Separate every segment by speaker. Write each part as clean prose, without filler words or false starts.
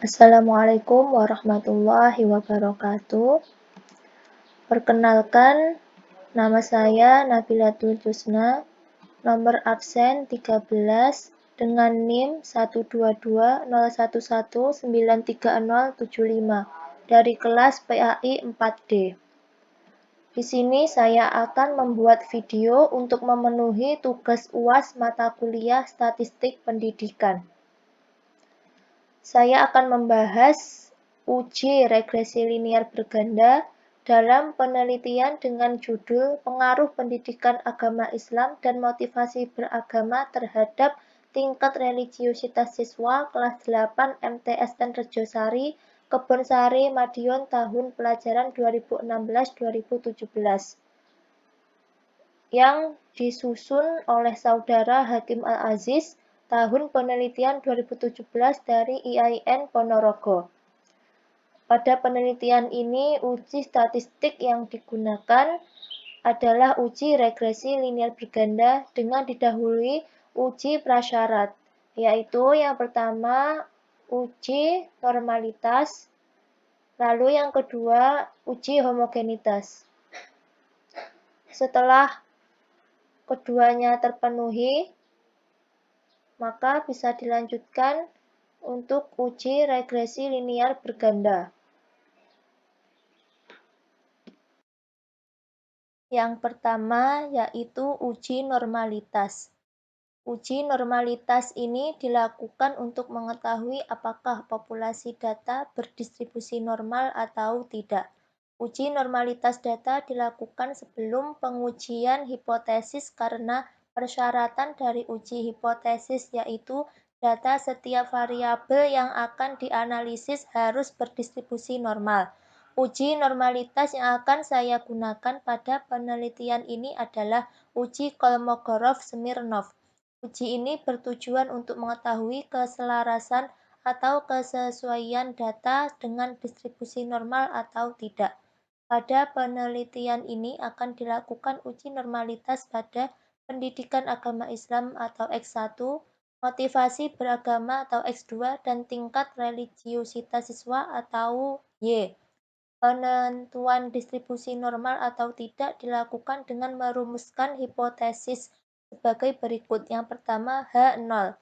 Speaker 1: Assalamualaikum warahmatullahi wabarakatuh. Perkenalkan, nama saya Nabilatul Jusna, nomor absen 13 dengan NIM 12201193075 dari kelas PAI 4D. Di sini saya akan membuat video untuk memenuhi tugas UAS mata kuliah Statistik Pendidikan. Saya akan membahas uji regresi linear berganda dalam penelitian dengan judul Pengaruh Pendidikan Agama Islam dan Motivasi Beragama Terhadap Tingkat Religiusitas Siswa Kelas 8 MTSN Rejosari, Kebonsari, Madiun tahun pelajaran 2016-2017 yang disusun oleh Saudara Hakim Al-Aziz tahun penelitian 2017 dari IAIN Ponorogo. Pada penelitian ini, uji statistik yang digunakan adalah uji regresi linear berganda dengan didahului uji prasyarat, yaitu yang pertama uji normalitas, lalu yang kedua uji homogenitas. Setelah keduanya terpenuhi, maka bisa dilanjutkan untuk uji regresi linear berganda. Yang pertama yaitu uji normalitas. Uji normalitas ini dilakukan untuk mengetahui apakah populasi data berdistribusi normal atau tidak. Uji normalitas data dilakukan sebelum pengujian hipotesis karena persyaratan dari uji hipotesis yaitu data setiap variabel yang akan dianalisis harus berdistribusi normal. Uji normalitas yang akan saya gunakan pada penelitian ini adalah uji Kolmogorov-Smirnov. Uji ini bertujuan untuk mengetahui keselarasan atau kesesuaian data dengan distribusi normal atau tidak. Pada penelitian ini akan dilakukan uji normalitas pada pendidikan agama Islam atau X1, motivasi beragama atau X2, dan tingkat religiusitas siswa atau Y. Penentuan distribusi normal atau tidak dilakukan dengan merumuskan hipotesis sebagai berikut. Yang pertama, H0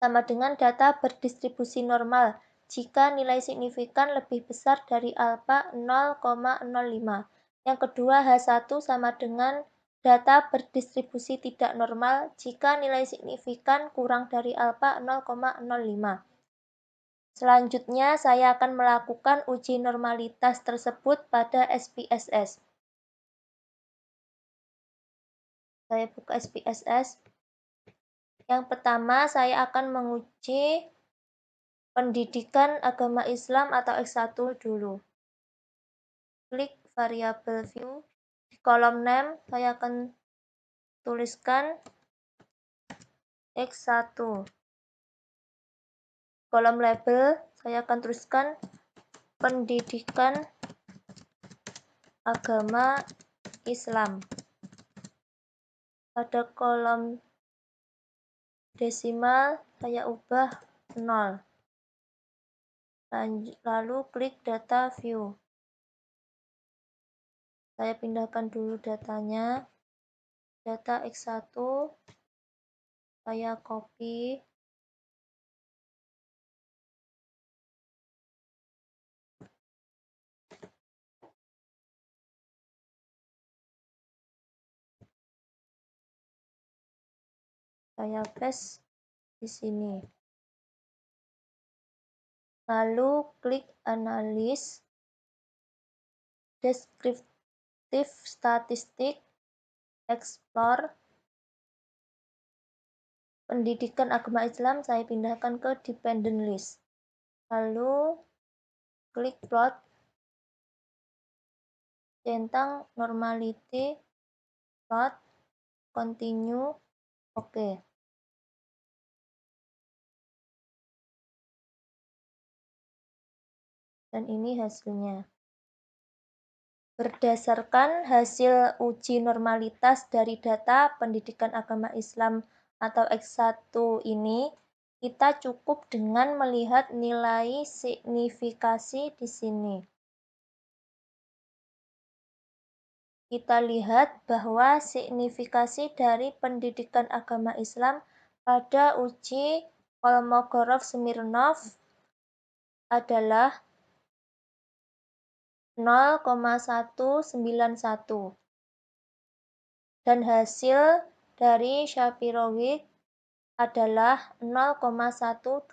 Speaker 1: sama dengan data berdistribusi normal jika nilai signifikan lebih besar dari alfa 0,05. Yang kedua, H1 sama dengan data berdistribusi tidak normal jika nilai signifikan kurang dari alfa 0,05. Selanjutnya, saya akan melakukan uji normalitas tersebut pada SPSS. Saya buka SPSS. Yang pertama, saya akan menguji pendidikan agama Islam atau X1 dulu. Klik variabel view. Di kolom name, saya akan tuliskan X1. Kolom label, saya akan tuliskan pendidikan agama Islam. Pada kolom desimal, saya ubah 0. Lalu klik data view. Saya pindahkan dulu datanya. Data X1, saya copy. Saya paste di sini. Lalu klik analis, deskriptif statistik, explore, pendidikan agama Islam saya pindahkan ke dependent list. Lalu klik plot, centang normality, plot, continue, oke. Dan ini hasilnya. Berdasarkan hasil uji normalitas dari data pendidikan agama Islam atau X1 ini, Kita cukup dengan melihat nilai signifikasi di sini. Kita lihat bahwa signifikasi dari pendidikan agama Islam pada uji Kolmogorov-Smirnov adalah 0,191 dan hasil dari Shapirovic adalah 0,128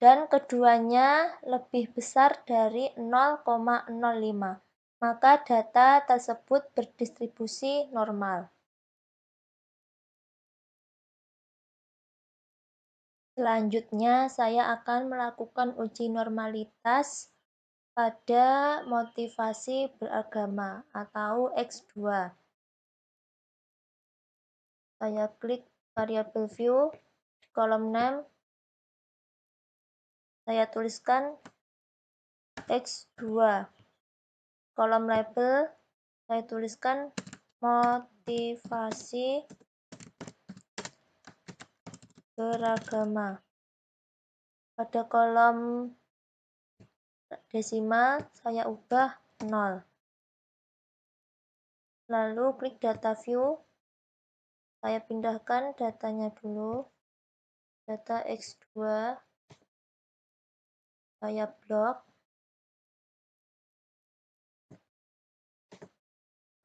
Speaker 1: dan keduanya lebih besar dari 0,05, maka data tersebut berdistribusi normal. Selanjutnya, saya akan melakukan uji normalitas pada motivasi beragama atau X2. Saya klik variable view di kolom name. Saya tuliskan X2. Kolom label saya tuliskan motivasi beragama. Pada kolom desimal saya ubah 0. Lalu klik data view. Saya pindahkan datanya dulu. Data X2 saya blok.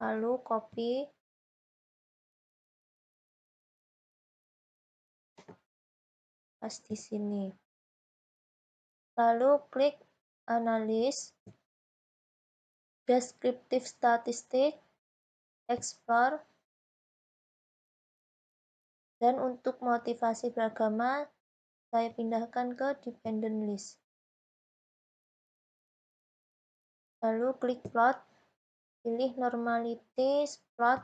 Speaker 1: Lalu copy. Pas di sini. Lalu klik analis. Descriptive statistik. Explore. Dan untuk motivasi beragama, saya pindahkan ke dependent list. Lalu klik plot, pilih normality, plot,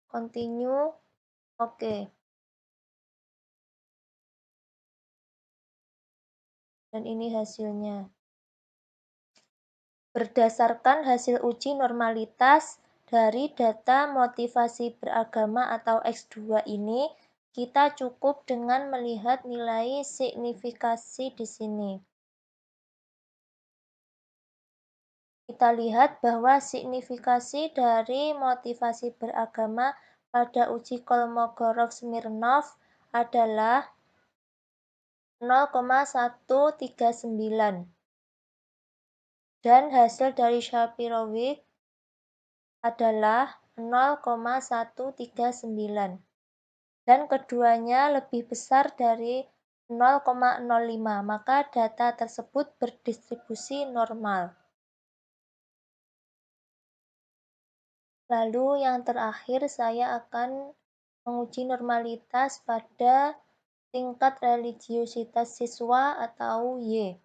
Speaker 1: continue, oke. Dan ini hasilnya. Berdasarkan hasil uji normalitas dari data motivasi beragama atau X2 ini, kita cukup dengan melihat nilai signifikasi di sini. Kita lihat bahwa signifikasi dari motivasi beragama pada uji Kolmogorov-Smirnov adalah 0,139 dan hasil dari Shapirovic adalah 0,139 dan keduanya lebih besar dari 0,05, maka data tersebut berdistribusi normal. Lalu yang terakhir saya akan menguji normalitas pada tingkat religiusitas siswa atau Y.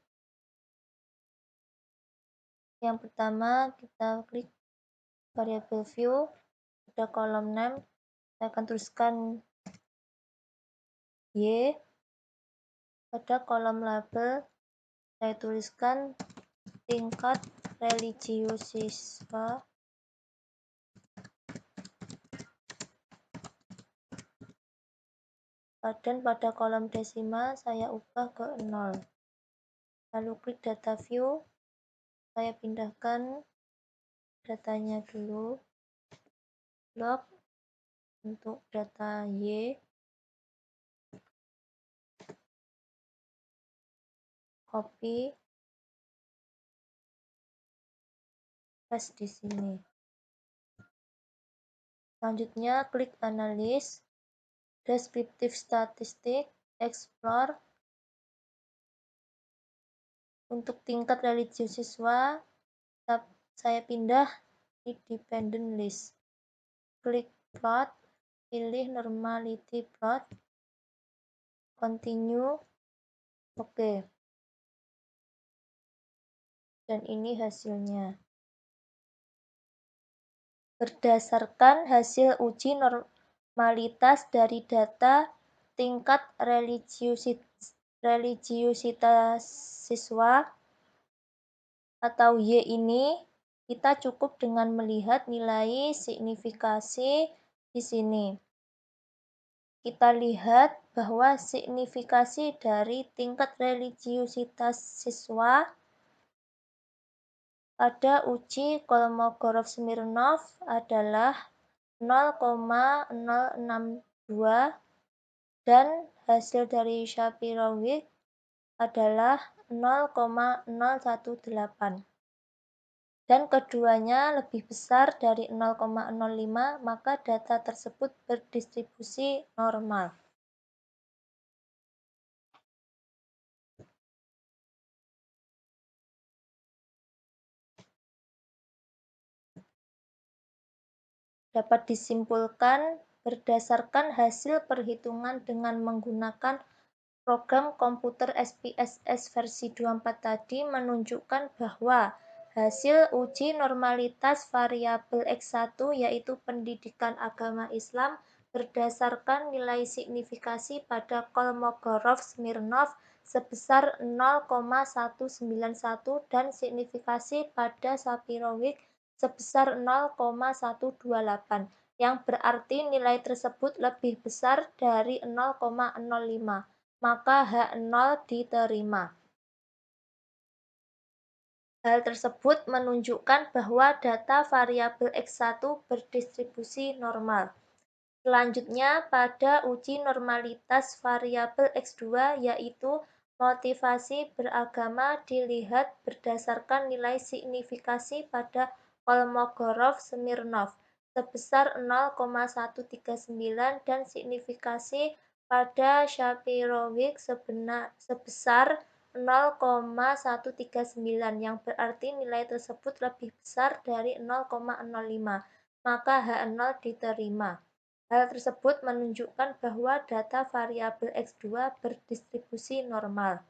Speaker 1: Yang pertama kita klik variable view, pada kolom name saya akan tuliskan Y. Pada kolom label saya tuliskan tingkat religius siswa. Dan pada kolom desimal saya ubah ke 0. Lalu klik data view. Saya pindahkan datanya dulu. Blok untuk data Y. Copy. Paste di sini. Selanjutnya klik analis. Descriptive statistik, explore. Untuk tingkat religius siswa, saya pindah di dependent list. Klik plot, pilih normality plot, continue, oke. Dan ini hasilnya. Berdasarkan hasil uji normalitas dari data tingkat religiusitas siswa atau Y ini, kita cukup dengan melihat nilai signifikasi di sini. kita lihat bahwa signifikasi dari tingkat religiusitas siswa pada uji Kolmogorov-Smirnov adalah 0,062 dan hasil dari Shapiro-Wilk adalah 0,018 dan keduanya lebih besar dari 0,05, maka data tersebut berdistribusi normal. Dapat disimpulkan berdasarkan hasil perhitungan dengan menggunakan program komputer SPSS versi 24 tadi menunjukkan bahwa hasil uji normalitas variabel X1 yaitu pendidikan agama Islam berdasarkan nilai signifikasi pada Kolmogorov-Smirnov sebesar 0,191 dan signifikasi pada Shapiro-Wilk sebesar 0,128, yang berarti nilai tersebut lebih besar dari 0,05. Maka H0 diterima. Hal tersebut menunjukkan bahwa data variabel X1 berdistribusi normal. Selanjutnya, pada uji normalitas variabel X2 yaitu motivasi beragama dilihat berdasarkan nilai signifikasi pada Kolmogorov-Smirnov sebesar 0,139 dan signifikasi pada Shapiro-Wilk sebesar 0,139, yang berarti nilai tersebut lebih besar dari 0,05, maka H0 diterima. Hal tersebut menunjukkan bahwa data variabel X2 berdistribusi normal.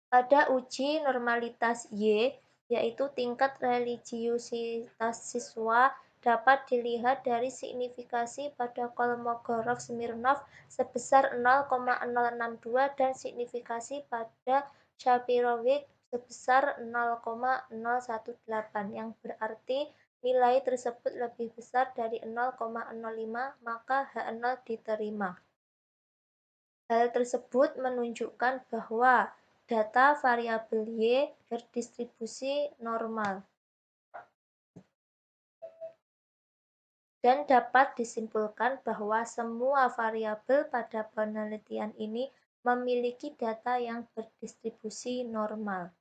Speaker 1: Pada uji normalitas Y, yaitu tingkat religiusitas siswa, dapat dilihat dari signifikasi pada Kolmogorov-Smirnov sebesar 0,062 dan signifikasi pada Shapiro-Wilk sebesar 0,018, yang berarti nilai tersebut lebih besar dari 0,05, maka H0 diterima. Hal tersebut menunjukkan bahwa data variabel Y berdistribusi normal. Dan dapat disimpulkan bahwa semua variabel pada penelitian ini memiliki data yang berdistribusi normal.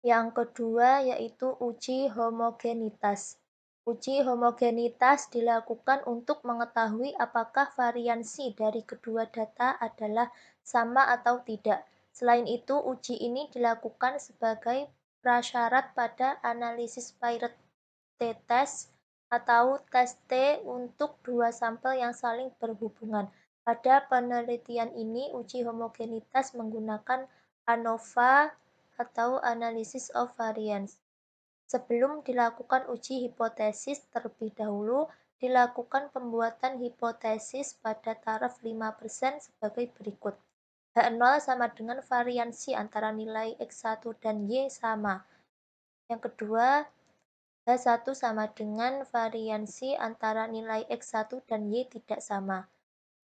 Speaker 1: Yang kedua yaitu uji homogenitas. Uji homogenitas dilakukan untuk mengetahui apakah variansi dari kedua data adalah sama atau tidak. Selain itu, uji ini dilakukan sebagai prasyarat pada analisis Paired t-test atau tes T untuk dua sampel yang saling berhubungan. Pada penelitian ini, uji homogenitas menggunakan ANOVA atau Analysis of Variance. Sebelum dilakukan uji hipotesis, terlebih dahulu dilakukan pembuatan hipotesis pada taraf 5% sebagai berikut. H0 sama dengan variansi antara nilai X1 dan Y sama. Yang kedua, H1 sama dengan variansi antara nilai X1 dan Y tidak sama.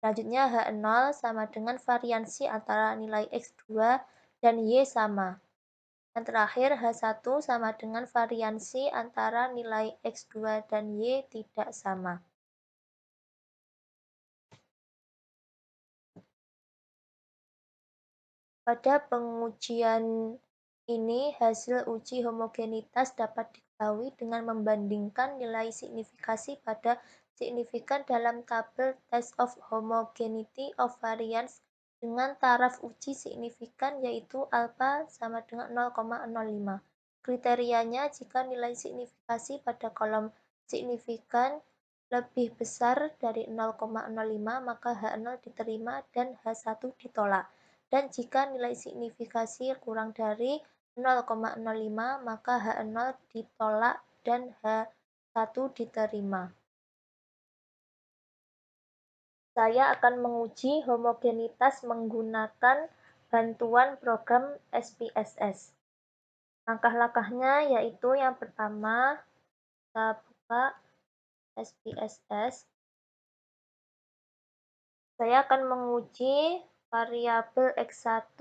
Speaker 1: Selanjutnya H0 sama dengan variansi antara nilai X2 dan Y sama. Dan terakhir H1 sama dengan variansi antara nilai X2 dan Y tidak sama. Pada pengujian ini, hasil uji homogenitas dapat diketahui dengan membandingkan nilai signifikasi pada signifikan dalam tabel Test of Homogeneity of Variance dengan taraf uji signifikan yaitu alfa sama dengan 0,05. Kriterianya jika nilai signifikasi pada kolom signifikan lebih besar dari 0,05 maka H0 diterima dan H1 ditolak. Dan jika nilai signifikasi kurang dari 0,05 maka H0 ditolak dan H1 diterima. Saya akan menguji homogenitas menggunakan bantuan program SPSS. Langkah-langkahnya yaitu yang pertama, kita buka SPSS. Saya akan menguji variabel X1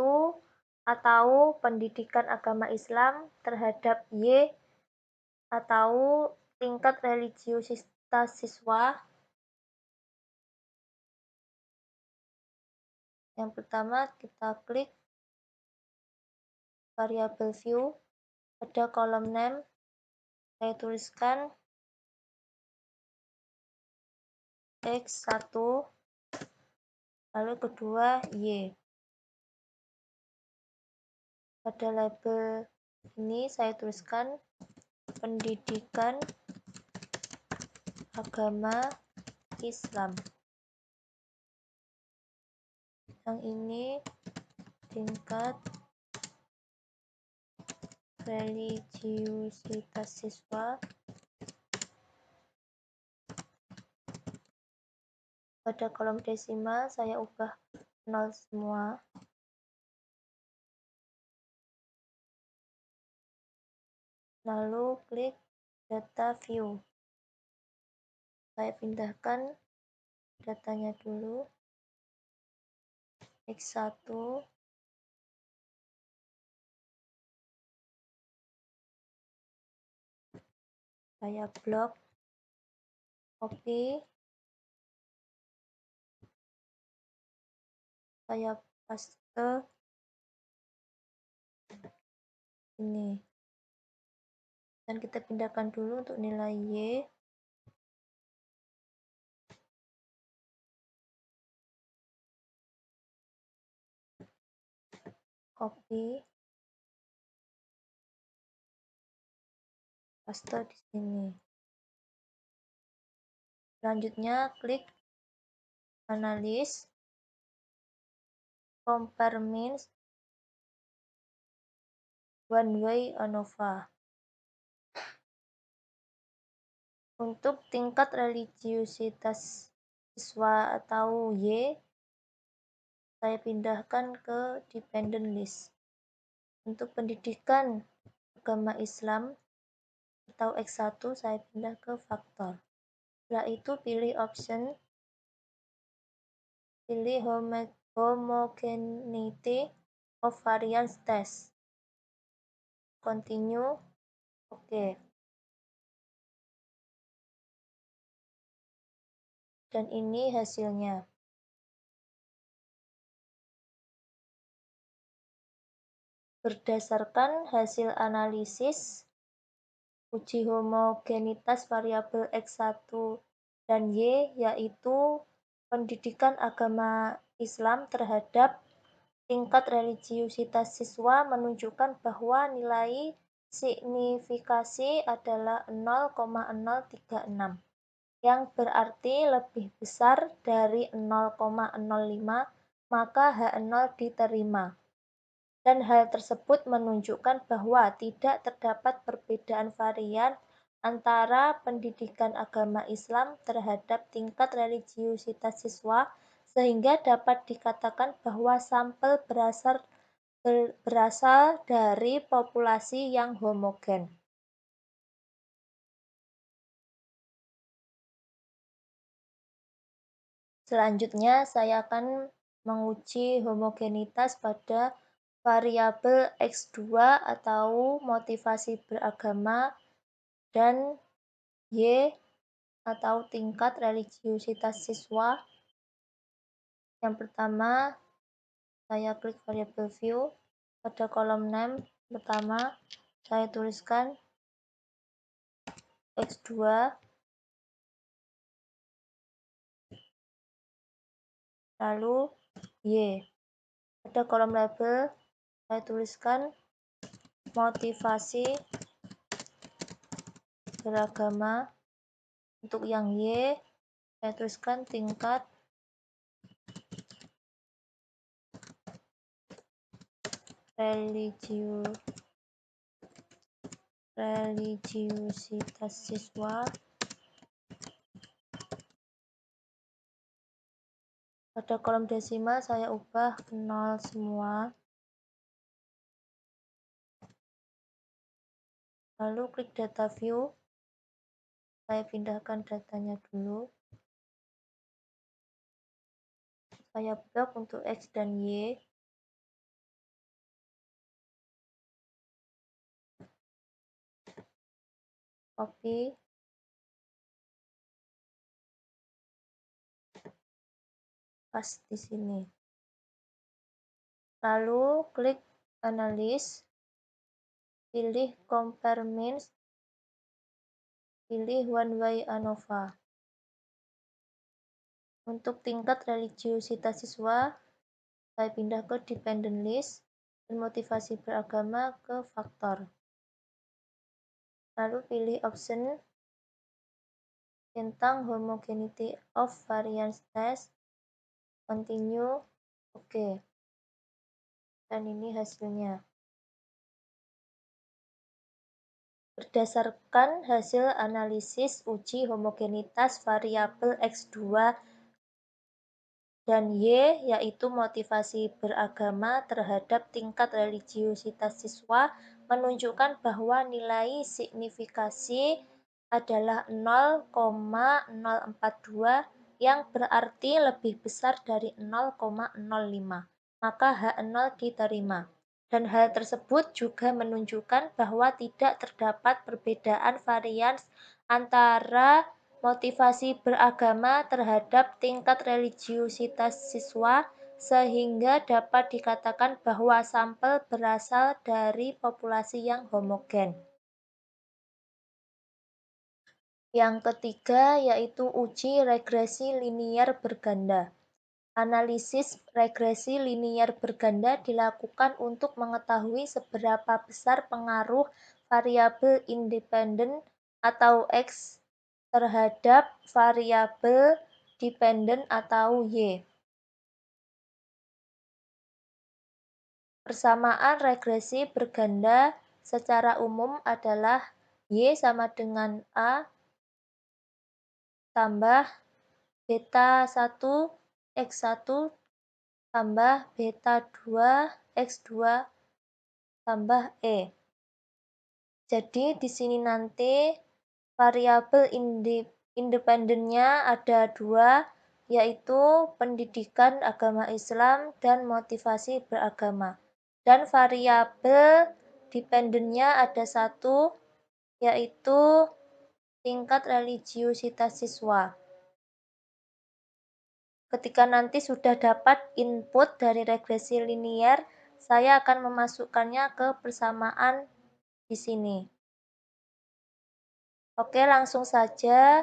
Speaker 1: atau pendidikan agama Islam terhadap Y atau tingkat religiusitas siswa. Yang pertama kita klik variabel view, pada kolom name saya tuliskan X1, lalu kedua Y. Pada label ini saya tuliskan pendidikan agama Islam. Yang ini tingkat religiusitas siswa. Pada kolom desimal saya ubah 0 semua. Lalu klik data view. Saya pindahkan datanya dulu. X1, saya blok, copy, saya paste ini, dan kita pindahkan dulu untuk nilai Y. Copy, paste di sini. Selanjutnya klik analis, compare means, one way ANOVA. Untuk tingkat religiusitas siswa atau Y, saya pindahkan ke dependent list. Untuk pendidikan agama Islam atau X1 saya pindah ke faktor. Setelah itu pilih option, pilih homogeneity of variance test. Continue, oke. Dan ini hasilnya. Berdasarkan hasil analisis uji homogenitas variabel X1 dan Y, yaitu pendidikan agama Islam terhadap tingkat religiusitas siswa, menunjukkan bahwa nilai signifikasi adalah 0,036, yang berarti lebih besar dari 0,05, maka H0 diterima. Dan hal tersebut menunjukkan bahwa tidak terdapat perbedaan varian antara pendidikan agama Islam terhadap tingkat religiusitas siswa, sehingga dapat dikatakan bahwa sampel berasal dari populasi yang homogen. Selanjutnya, saya akan menguji homogenitas pada variabel X2 atau motivasi beragama dan Y atau tingkat religiusitas siswa. Yang pertama, saya klik variabel view. Pada kolom name pertama, saya tuliskan X2, lalu Y. Pada kolom label, saya tuliskan motivasi beragama. Untuk yang Y, saya tuliskan tingkat religiusitas siswa. Pada kolom desimal saya ubah 0 semua. Lalu klik data view. Saya pindahkan datanya dulu. Saya blok untuk X dan Y. Copy. Paste di sini. Lalu klik Analysis. Pilih Compare Means. Pilih One Way ANOVA. Untuk tingkat religiusitas siswa, saya pindah ke Dependent List dan motivasi beragama ke faktor. Lalu pilih option tentang Homogeneity of Variance Test, Continue, oke. Dan ini hasilnya. Berdasarkan hasil analisis uji homogenitas variabel X2 dan Y, yaitu motivasi beragama terhadap tingkat religiusitas siswa, menunjukkan bahwa nilai signifikasi adalah 0,042 yang berarti lebih besar dari 0,05. Maka H0 diterima. Dan hal tersebut juga menunjukkan bahwa tidak terdapat perbedaan varians antara motivasi beragama terhadap tingkat religiusitas siswa, sehingga dapat dikatakan bahwa sampel berasal dari populasi yang homogen. Yang ketiga yaitu uji regresi linier berganda. Analisis regresi linier berganda dilakukan untuk mengetahui seberapa besar pengaruh variabel independen atau X terhadap variabel dependen atau Y. Persamaan regresi berganda secara umum adalah Y sama dengan A tambah beta 1 X1 tambah beta 2 X2 tambah E. Jadi di sini nanti variabel independennya ada dua, yaitu pendidikan agama Islam dan motivasi beragama. Dan variabel dependennya ada satu, yaitu tingkat religiusitas siswa. Ketika nanti sudah dapat input dari regresi linier, saya akan memasukkannya ke persamaan di sini. Oke, langsung saja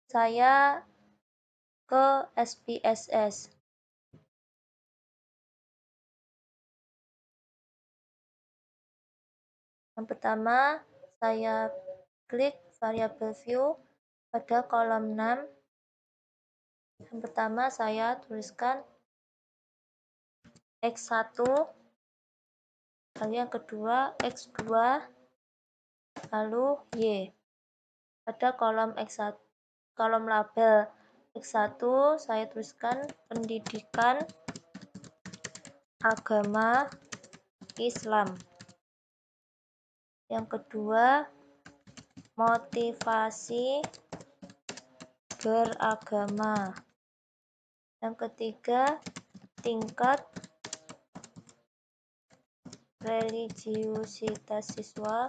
Speaker 1: saya ke SPSS. Yang pertama, saya klik variable view pada kolom 6. Yang pertama saya tuliskan X1, lalu yang kedua X2, lalu Y. Pada kolom X1, kolom label X1 saya tuliskan pendidikan agama Islam. Yang kedua motivasi beragama. Yang ketiga tingkat religiusitas siswa.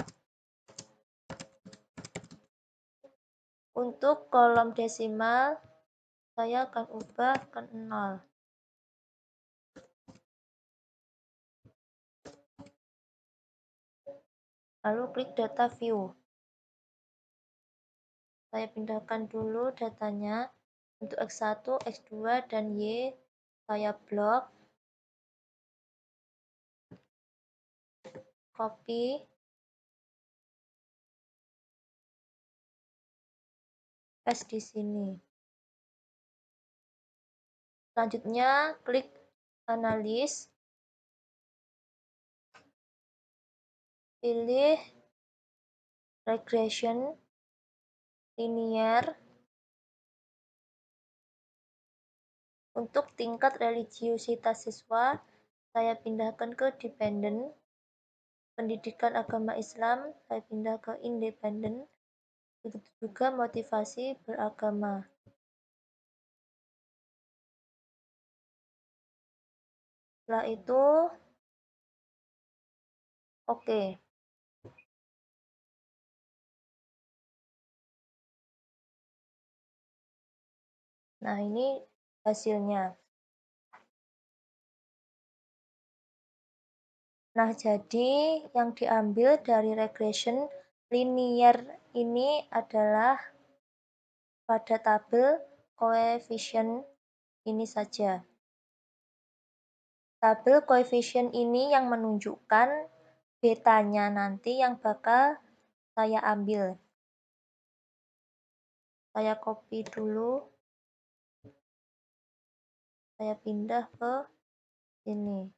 Speaker 1: Untuk kolom desimal saya akan ubah ke 0. Lalu klik data view. Saya pindahkan dulu datanya. Untuk X1, X2, dan Y saya blok. Copy. Paste di sini. Selanjutnya klik Analysis. Pilih Regression Linear. Untuk tingkat religiusitas siswa, saya pindahkan ke Dependent. Pendidikan agama Islam, saya pindah ke Independent. Begitu juga motivasi beragama. Setelah itu, oke. Nah, ini hasilnya. Nah, jadi yang diambil dari regression linear ini adalah pada tabel koefisien ini saja. Tabel koefisien ini yang menunjukkan betanya nanti yang bakal saya ambil. Saya copy dulu. Saya pindah ke sini.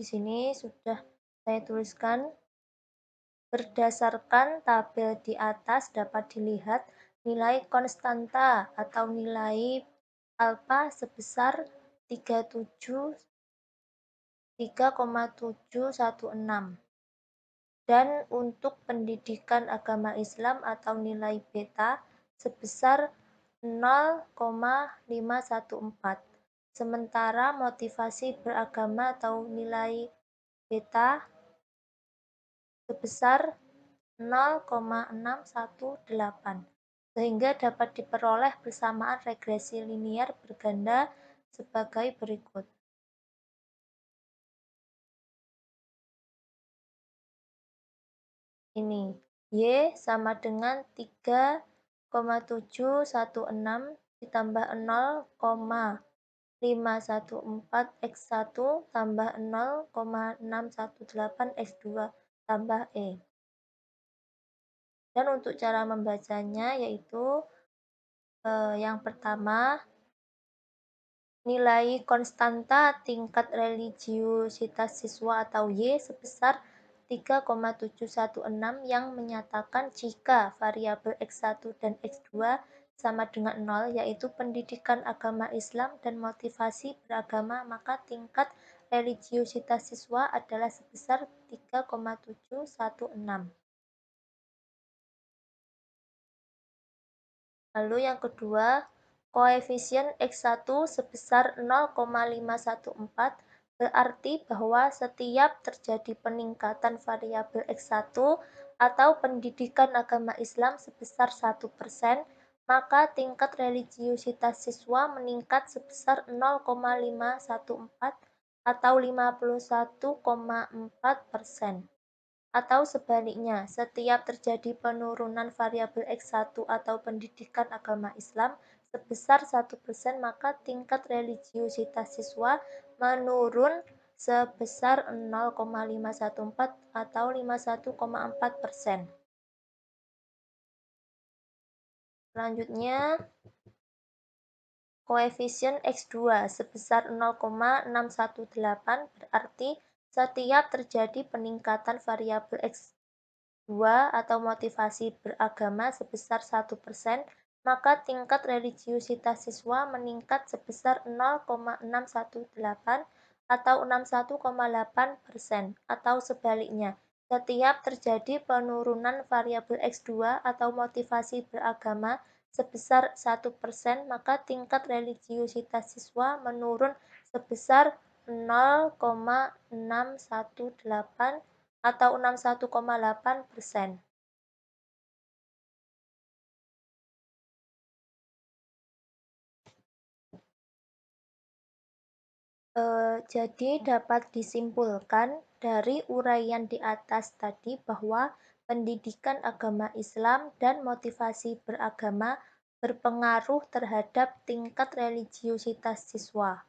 Speaker 1: Di sini sudah saya tuliskan. Berdasarkan tabel di atas dapat dilihat nilai konstanta atau nilai alfa sebesar 3,716 dan untuk pendidikan agama Islam atau nilai beta sebesar 0,514. Sementara motivasi beragama atau nilai beta sebesar 0,618 sehingga dapat diperoleh persamaan regresi linier berganda sebagai berikut. Ini Y sama dengan 3,716 ditambah 0,514 X1 tambah 0,618 X2 tambah E. Dan untuk cara membacanya yaitu yang pertama, nilai konstanta tingkat religiusitas siswa atau Y sebesar 3,716 yang menyatakan jika variabel X1 dan X2 sama dengan 0, yaitu pendidikan agama Islam dan motivasi beragama, maka tingkat religiusitas siswa adalah sebesar 3,716. Lalu yang kedua, koefisien X1 sebesar 0,514 berarti bahwa setiap terjadi peningkatan variabel X1 atau pendidikan agama Islam sebesar 1%, maka tingkat religiusitas siswa meningkat sebesar 0,514 atau 51,4%. Atau sebaliknya, setiap terjadi penurunan variabel X1 atau pendidikan agama Islam sebesar 1%, maka tingkat religiusitas siswa menurun sebesar 0,514 atau 51,4%. Selanjutnya, koefisien X2 sebesar 0,618 berarti setiap terjadi peningkatan variabel X2 atau motivasi beragama sebesar 1%, maka tingkat religiusitas siswa meningkat sebesar 0,618 atau 61,8%, atau sebaliknya, setiap terjadi penurunan variabel X2 atau motivasi beragama sebesar 1%, maka tingkat religiusitas siswa menurun sebesar 0,618 atau 61,8%. Jadi dapat disimpulkan dari uraian di atas tadi bahwa pendidikan agama Islam dan motivasi beragama berpengaruh terhadap tingkat religiusitas siswa.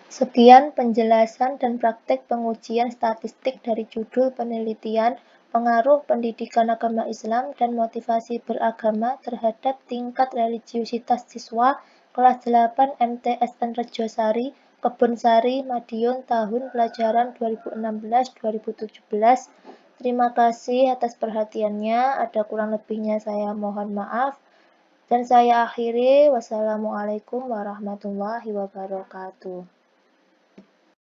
Speaker 1: Sekian penjelasan dan praktek pengujian statistik dari judul penelitian Pengaruh Pendidikan Agama Islam dan Motivasi Beragama terhadap Tingkat Religiusitas Siswa kelas 8 MTSN Rejosari Kebonsari, Madiun, tahun pelajaran 2016-2017. Terima kasih atas perhatiannya. Ada kurang lebihnya saya mohon maaf. Dan saya akhiri. Wassalamualaikum warahmatullahi wabarakatuh.